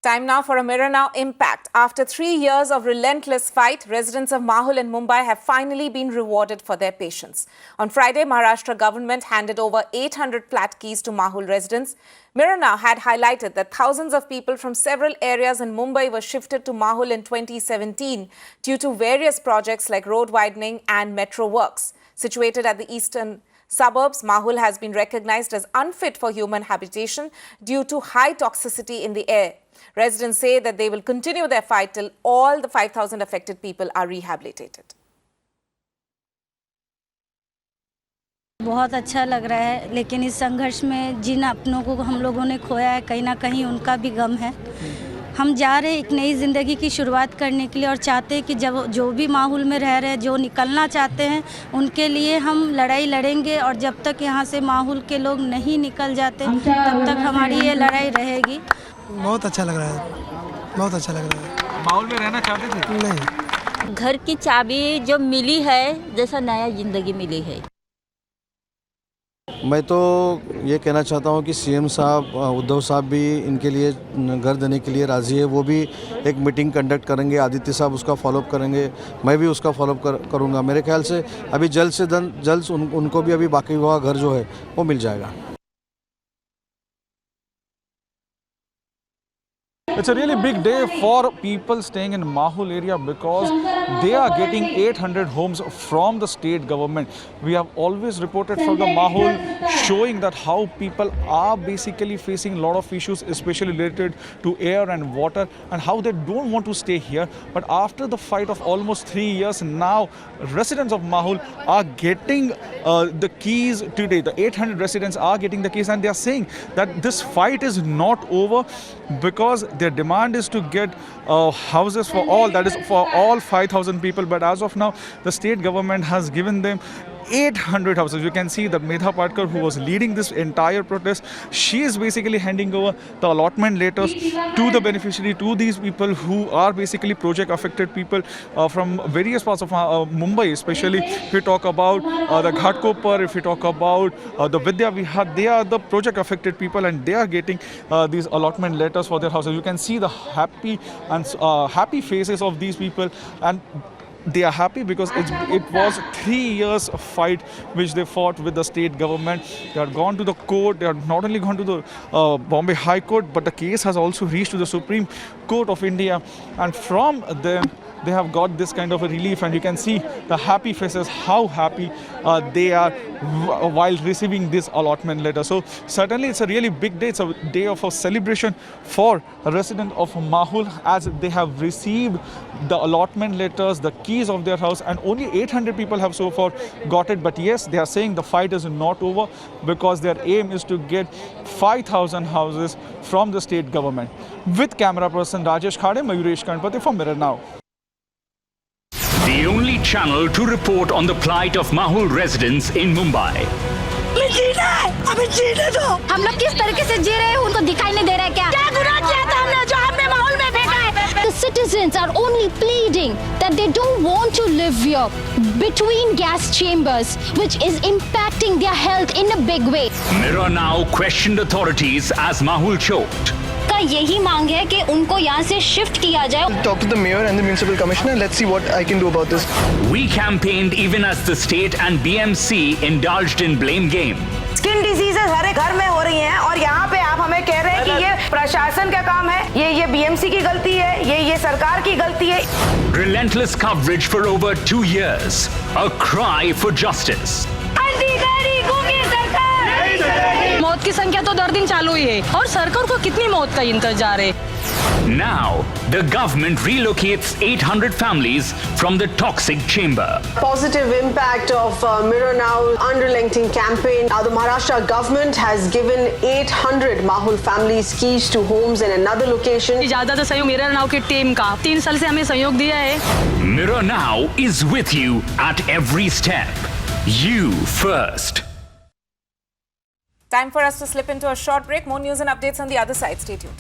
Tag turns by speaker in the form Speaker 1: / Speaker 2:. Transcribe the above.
Speaker 1: Time now for a Mirror Now Impact. After 3 years of relentless fight, residents of Mahul in Mumbai have finally been rewarded for their patience. On Friday, Maharashtra government handed over 800 flat keys to Mahul residents. Mirror Now had highlighted that thousands of people from several areas in Mumbai were shifted to Mahul in 2017 due to various projects like road widening and metro works. Situated at the eastern suburbs, Mahul has been recognized as unfit for human habitation due to high toxicity in the air. Residents say that they will continue their fight till all the 5,000 affected people are rehabilitated.
Speaker 2: बहुत अच्छा लग रहा है, लेकिन इस संघर्ष में जिन अपनों को हम लोगों ने खोया है, कहीं ना कहीं उनका भी गम है। हम जा रहे एक नई ज़िंदगी की शुरुआत करने के लिए और चाहते हैं कि जब जो भी माहौल में रह रहे हैं, जो निकलना चाहते हैं, उनके लिए हम लड़ाई लड़ेंगे और जब तक यहाँ से माहौल के लोग नहीं निकल जाते तब तक हमारी ये लड़ाई रहेगी।
Speaker 3: बहुत अच्छा लग रहा है, बहुत अच्छा लग रहा है।
Speaker 4: माहौल में रहना चाहते थे?
Speaker 3: नहीं।
Speaker 5: घर की चाबी जो मिली है, जैसा नया ज़िंदगी मिली है।
Speaker 6: मैं तो ये कहना चाहता हूँ कि सीएम साहब, उद्धव साहब भी इनके लिए घर देने के लिए राज़ी है। वो भी एक मीटिंग कंडक्ट करेंगे, आदित्य साहब उसका फॉलोअप करेंगे, मैं भी उसका फॉलोअप करूँगा। मेरे ख्याल से अभी जल्द से जल्द उनको भी अभी बाकी हुआ घर जो है वो मिल जाएगा।
Speaker 4: It's a really big day for people staying in Mahul area because they are getting 800 homes from the state government. We have always reported from the Mahul showing that how people are basically facing a lot of issues, especially related to air and water, and how they don't want to stay here. But after the fight of almost 3 years, now residents of Mahul are getting the keys today. The 800 residents are getting the keys, and they are saying that this fight is not over because their demand is to get houses for all, that is for all 5,000 people. But as of now, the state government has given them 800 houses. You can see that Medha Patkar, who was leading this entire protest, she is basically handing over the allotment letters to the beneficiary, to these people who are basically project affected people from various parts of Mumbai, especially if we talk about the Ghatkopar, if we talk about the Vidya Vihar, they are the project affected people and they are getting these allotment letters for their houses. You can see the happy and happy faces of these people, and they are happy because it was 3 years of fight which they fought with the state government. They had gone to the court. They had not only gone to the Bombay High Court, but the case has also reached to the Supreme Court of India. And from them, they have got this kind of a relief, and you can see the happy faces, how happy they are while receiving this allotment letter. So certainly it's a really big day. It's a day of a celebration for a resident of Mahul, as they have received the allotment letters, the keys of their house, and only 800 people have so far got it. But yes, they are saying the fight is not over because their aim is to get 5,000 houses from the state government. With camera person Rajesh Khade, Mayuresh Kanpati for Mirror Now.
Speaker 7: The only channel to report on the plight of Mahul residents in Mumbai.
Speaker 2: हम लोग किस तरीके से जी रहे हैं, उनको दिखाई नहीं दे रहा है क्या? क्या गुनाह किया था हमने जो आपने माहौल में फेंका है?
Speaker 8: The citizens are only pleading that they don't want to live here between gas chambers, which is impacting their health in a big way.
Speaker 7: Mirror Now questioned authorities as Mahul choked.
Speaker 8: का यही मांग है कि उनको यहाँ से shift किया जाए.
Speaker 3: Talk to the mayor and the municipal commissioner. Let's see what I can do about this.
Speaker 7: We campaigned even as the state and BMC indulged in blame game.
Speaker 9: Skin diseases हर एक घर में हो रही हैं और यहाँ पे आप हमें कह रहे हैं कि ये प्रशासन का काम है, ये बीएमसी की गलती है, ये सरकार की गलती है.
Speaker 7: Relentless coverage for over 2 years. A cry for justice.
Speaker 2: मौत की संख्या तो दर दिन चालू ही है और सरकार को कितनी मौत का इंतजार है.
Speaker 7: Now, the government relocates 800 families from the toxic chamber.
Speaker 9: Positive impact of Mirror Now unrelenting campaign. Now the Maharashtra government has given 800 Mahul families keys to homes in another location.
Speaker 2: ज्यादा सहयोग मिरर नाउ की team का 3 साल से हमें सहयोग दिया है.
Speaker 7: Mirror Now is with you at every step. You first.
Speaker 1: Time for us to slip into a short break. More news and updates on the other side. Stay tuned.